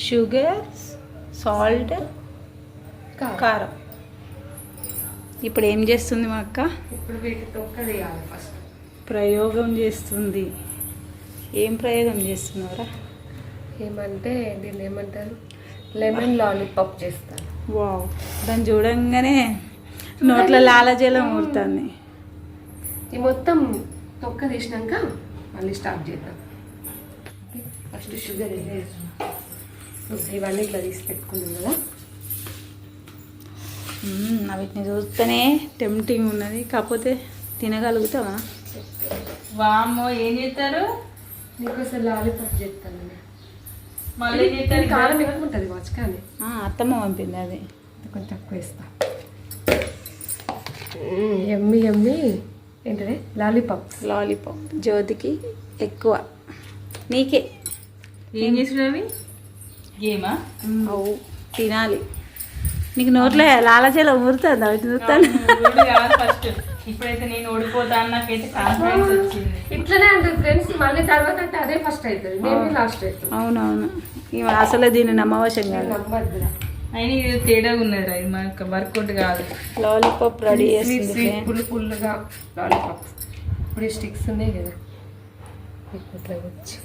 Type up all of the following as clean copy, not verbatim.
Sugar, salt, కారం. ఇప్పుడు ఏం చేస్తుంది మా అక్క? ఇప్పుడు వీటి తొక్క తీయాలి ఫస్ట్. ప్రయోగం చేస్తుంది. ఏం ప్రయోగం చేస్తున్నారా? ఏమంటే దీన్ని ఏమంటారు, లెమన్ లాలీపాప్ చేస్తాను. వావ్, దాన్ని చూడంగానే నోట్లో లాలజలం ఊరుతుంది. ఈ మొత్తం తొక్క తీసినాక మళ్ళీ స్టార్ట్ చేద్దాం. ఫస్ట్ షుగర్ ఇవన్నీ ఇట్లా తీసి పెట్టుకున్నాం కదా. వీటిని చూస్తేనే టెంప్టింగ్ ఉన్నది, కాకపోతే తినగలుగుతావా? వామ్మో, ఏం చేస్తారు? నీకోసం లాలీపాప్ చేస్తాను. మళ్ళీ చేస్తారు. కారం ఎక్కువ ఉంటుంది కావచ్చు కానీ అత్తమ్మ పంపింది, అది కొంచెం తక్కువ వేస్తా. ఎమ్మి ఎమ్మి ఏంటంటే లాలీపాప్ జ్యోతికి ఎక్కువ, నీకే. ఏం చేసినవి? గేమా? అవు తినాలి. నీకు నోట్లో లాలజలం ఊరుతుంది అవి చూస్తాను. ఫస్ట్ ఇప్పుడైతే నేను ఓడిపోతా నాకైతే కాన్ఫిడెన్స్ వచ్చింది. ఇట్లనే అంటారు ఫ్రెండ్స్, మళ్ళీ తర్వాత అంటే అదే ఫస్ట్ అవుతుంది, నేను లాస్ట్ అవుతుంది. అవునవును, అసలు దీన్ని నమ్మవశం కాదు. నమ్మద్దురా, అయినా ఇది తేడాగా ఉన్నది, ఇది మనకు వర్కౌట్ కాదు. లాలీపాప్ రెడీ చేస్తుంది. పుల్లుగా లాలీపాప్. ఇప్పుడు ఈ స్టిక్స్ ఉన్నాయి కదా, ఇట్లా వచ్చి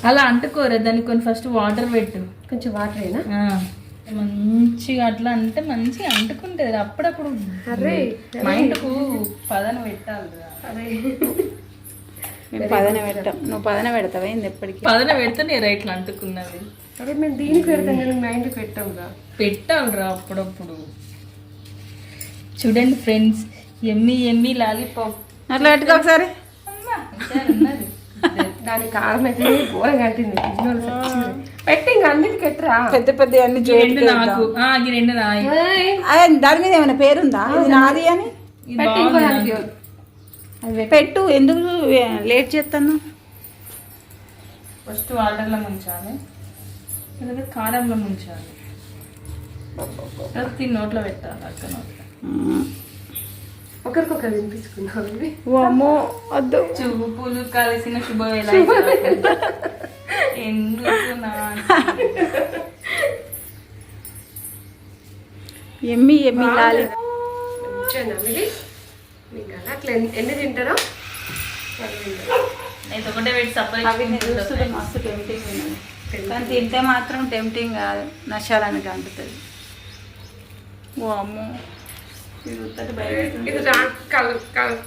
అలా అంటుకోరా, దానికి కొన్ని ఫస్ట్ వాటర్ పెట్టు. కొంచెం వాటర్ అయినా మంచిగా అట్లా అంటే మంచిగా అంటుకుంటుంది. అప్పుడప్పుడు అరే మైండ్కు పదన పెట్టాలి. అరే మేము పదన పెట్టాం, నువ్వు పదన పెడతావా? ఏంది ఎప్పటికీ పదన పెడితే ఇట్లా అంటుకున్నది. అరే మేము దీనికి పెడతాం కానీ మైండ్ పెట్టాంరా. పెట్టాలిరా అప్పుడప్పుడు. చూడండి ఫ్రెండ్స్, ఎమ్మి ఎమ్మి లాలీపాప్. అట్లా పెట్టుకో ఒకసారి. ఉన్నది దాని కారం అయితే ఘోరం కట్టింది. పెట్టి ఇంకా అన్నిటికి ఎట్టరా పెద్ద పెద్ద అన్ని రెండు నాకు, ఈ రెండు నాయి. దాని మీద ఏమైనా పేరుందా ఇది నాది అని? పెట్టి ఇంకో దానికి అది పెట్టు, ఎందుకు లేట్ చేస్తాను? ఫస్ట్ వాటర్లో ముంచాలి, లేదా కారంలో ముంచాలి, తర్వాత నోట్లో పెట్టాలి. అక్క నోట్లో ఒకరికొకరు తినిపించుకున్నాం. అమ్మో వద్దు. చూపులు కలిసిన శుభవేళ. ఎందుకు ఎమ్మి ఎమ్మి లాలి. మీకు అలా అట్లా ఎన్ని తింటారో నేను ఒకటే పెట్టి చూస్తుంటే మస్తు టెంప్టింగ్ ఉన్నది, కానీ తింటే మాత్రం టెంప్టింగ్ కాదు, నశాలానికి అంటుతుంది. ఓ అమ్మో, ఇది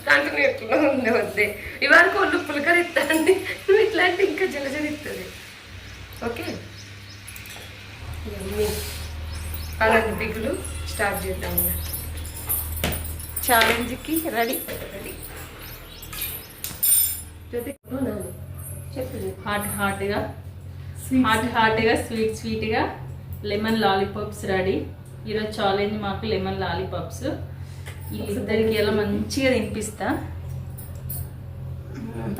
కంటిన్యూ ఎట్లా ఉండవద్దే. ఇవాళ ఒళ్ళు పులకర ఇస్తాండి, ఇట్లాంటి ఇంకా జలజల ఇస్తుంది. ఓకే, అలాంటి బిగులు స్టార్ట్ చేద్దాం. ఛాలెంజ్కి రెడీ. చెప్పండి. హాట్గా స్వీట్గా లెమన్ లాలీపాప్స్ రెడీ. ఈరోజు ఛాలెంజ్ మాకు లెమన్ లాలీపాప్స్. వీళ్ళిద్దరికి ఎలా మంచిగా తినిపిస్తా.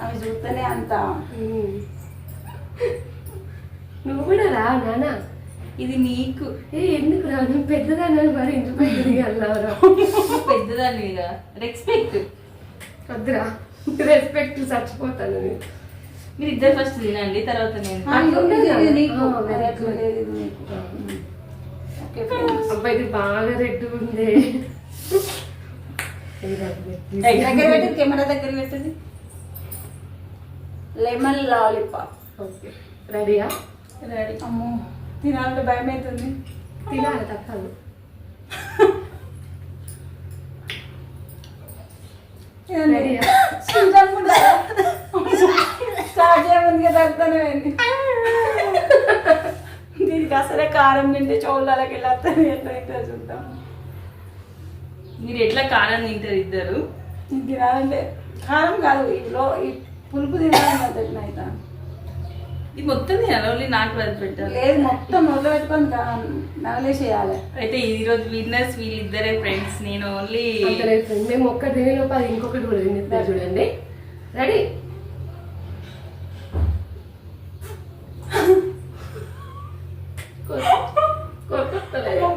అవి చూస్తేనే అంత. నువ్వు కూడా రా నాన్న, ఇది నీకు. ఎందుకు రా, నువ్వు పెద్దదాన్ని మరి ఇంటి పెద్దది అన్నారా? పెద్దదాన్ని కదా, రెస్పెక్ట్. వద్దురా, రెస్పెక్ట్ చచ్చిపోతాను. మీరు ఇద్దరు ఫస్ట్ తినండి, తర్వాత నేను. అబ్బాయి ఇది బాగా రెడ్ ఉంది. దగ్గర పెట్టి కెమెరా దగ్గర పెట్టింది. Lemon lollipop. ఓకే, రెడీయా? రెడీ. అమ్మో, తినాలంటే భయం అవుతుంది. తినాలి తప్పదు. రెడీయా? దీనికి అసలే కారం తింటే చోళ్ళకి వెళ్ళి ఎట్లా చూద్దాం. మీరు ఎట్లా కారం తింటారు ఇద్దరు? తినాలంటే కారం కాదు, ఈ పులుపు తినాలని అయితే. ఇది మొత్తం తినాలి, నాకు అది పెట్టాలి. లేదు, మొత్తం మొదలు పెట్టుకొని నవలేసేయాలి. అయితే ఈరోజు విన్నర్స్ వీళ్ళిద్దరే ఫ్రెండ్స్. నేను ఓన్లీ మేము ఒక్కటి తినే లోపు అది ఇంకొకటి కూడా తినేస్తారు. చూడండి, రెడీ?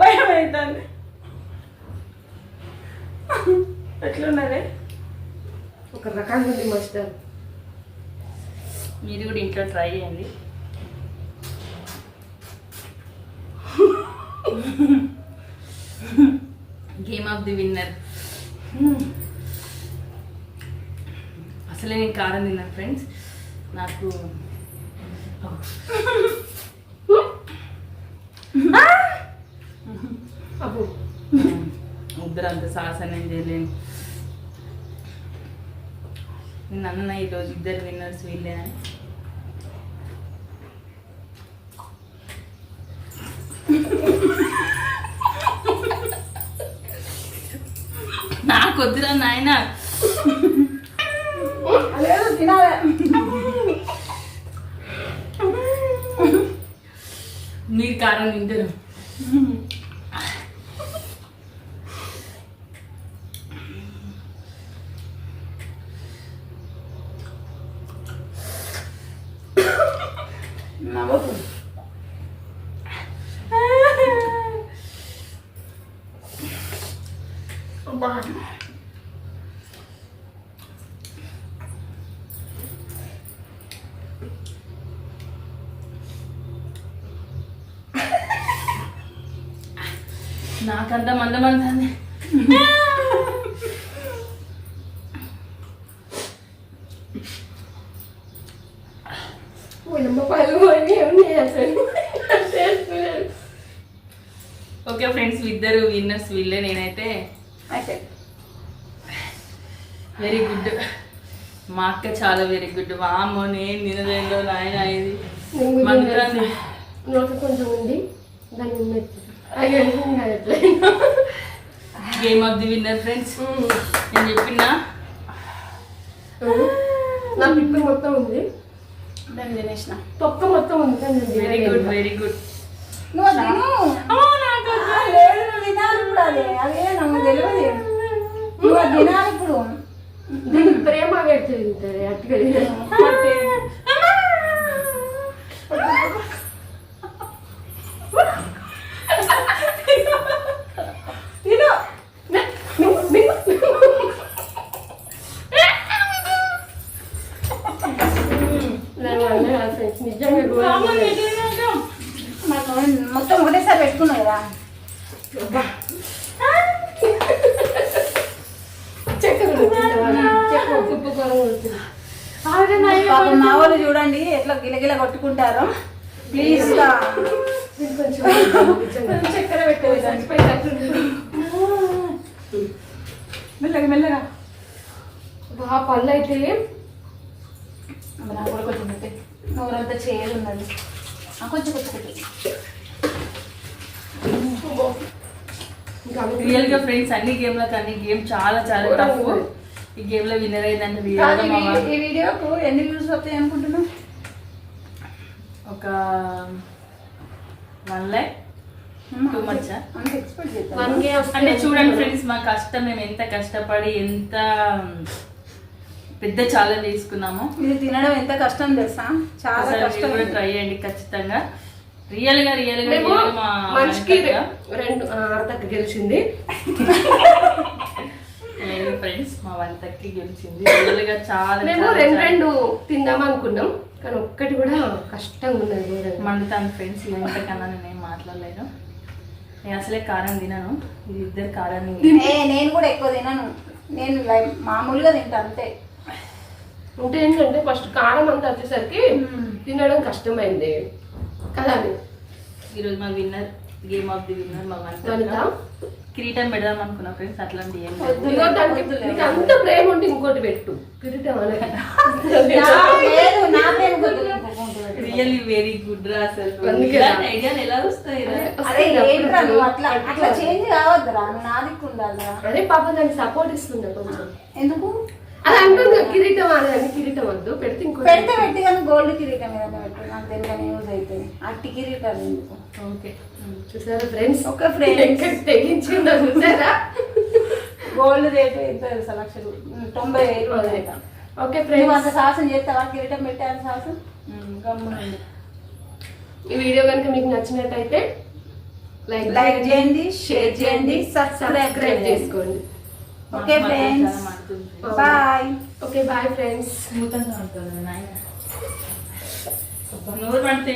భయం అవుతుంది. ఎట్లున్నది? ఒక ఒక రకంగా ఉంది మాస్టర్. మీరు కూడా ఇంట్లో ట్రై చేయండి. Game of the winner. అసలే నేను కారం తిన్నాను ఫ్రెండ్స్. నాకు అబ్బో ముద్దరంత సాహస నేను చేయలేను. నేను అన్న ఈరోజు ఇద్దరు విన్నర్స్ వీళ్ళేనని. నాకు వద్దురా నాయన. మీరు కారం తింటారు. నాకంతా మందమంది. ఓకే ఫ్రెండ్స్, ఇద్దరు విన్నర్స్ వీళ్ళే. నేనైతే వెరీ గుడ్. మా అక్క చాలా వెరీ గుడ్. వామ్మో నేను తినలేదో నాయన. ఇది మందురాంది నోట కొంచెం ఉంది దాన్ని. Game of the winner friends. నేను చెప్పినా నా పిప్పి మొత్తం ఉంది. నేను తినేసిన తొక్క మొత్తం ఉంది. Very good very good. నువ్వు తినాలి ఇప్పుడు. అదే నాకు తెలియదు. నువ్వు అది తినాలి ఇప్పుడు. దీనికి ప్రేమ పెడుతుంది అట్టుగా. మొత్తం ఒకటేసారి పెట్టుకున్నావు కదా. మా వాళ్ళు చూడండి ఎట్లా గిలగిల కొట్టుకుంటారో. ప్లీజ్ చక్కెర పెట్టేది మెల్లగా మెల్లగా. పళ్ళు అయితే నాకు కూడా కొంచెం పెట్టే. నోరంతా చేయదు ఉన్నది. కొంచెం కొంచెం రియల్ గా ఫ్రెండ్స్ అన్ని గేమ్ లో కానీ గేమ్ చాలా చాలా టఫ్. ఈ గేమ్ లో విన్నర్ అయిందంటే ఈ వీడియోకు ఎన్ని వ్యూస్ వస్తాయి అనుకుంటున్నావు? ఒక 1 lakh. టూ మచ్ అంటే చూడండి ఫ్రెండ్స్, మా కష్టం, మేము ఎంత కష్టపడి ఎంత పెద్ద ఛాలెంజ్ తీసుకున్నాము. ఇది తినడం ఎంత కష్టం తెలుసా? చాలా కష్టం. కూడా ట్రై చేయండి ఖచ్చితంగా. రియల్ గా మనిషికి 2 అర్ధకి గెలిచింది ఫ్రెండ్స్. మా వంటకి గెలిచింది. రియల్ గా చాలా మేము 2 తిందాం అనుకున్నాం, కానీ ఒక్కటి కూడా కష్టంగా ఉన్నది. మండుతాను ఫ్రెండ్స్. ఇంతకన్నా నేనేం మాట్లాడలేదు. నేను అసలే కారం తినను. ఇది ఇద్దరు కారాన్ని. నేను కూడా ఎక్కువ తినను. నేను మామూలుగా తింటా అంతే. అంటే ఏంటంటే ఫస్ట్ కారం అంతా వచ్చేసరికి తినడం కష్టమైంది కదా. ఈరోజు మా winner, game of the winner మా వంట. కిరీటం పెడదాం అనుకున్నా ఫ్రెండ్స్. అట్లాంటి ఏం అంత ప్రేమ ఉంటే ఇంకోటి పెట్టు కిరీటం అనేది. రియల్లీ వెరీ గుడ్ రా. అసలు ఐడియాలు ఎలా వస్తాయి? అట్లా చేంజ్ కావద్దురా. నాది ఉండాలి. అదే పాప దానికి సపోర్ట్ ఇస్తుంది కొంచెం. ఎందుకు అది అంటుంది కిరీటం అని. కిరీటం వద్దు, పెడితే ఇంకో పెడితే పెట్టి కానీ గోల్డ్ కిరీటం మీద పెట్టు. నాకు తెలియని యూజ్ అయితే అట్టి కిరీటాలు ఎందుకు. ఓకే చూసారా ఫ్రెండ్స్, ఒక ఫ్రెండ్ తెగించిందా చూసారా? గోల్డ్ రేటు ఎంత తెలుసా? 90,000. ఓకే ఫ్రెండ్స్, అంత సాహసం చేస్తావా? కిరీటం పెట్టాలి సాహసం. గమ్మునండి. ఈ వీడియో కనుక మీకు నచ్చినట్టయితే లైక్ చేయండి, షేర్ చేయండి, సబ్స్క్రైబ్ చేసుకోండి. Okay friends. Bye. Okay bye friends. స్మూతంగా ఉంటుంది నాయన. నోరు పడితే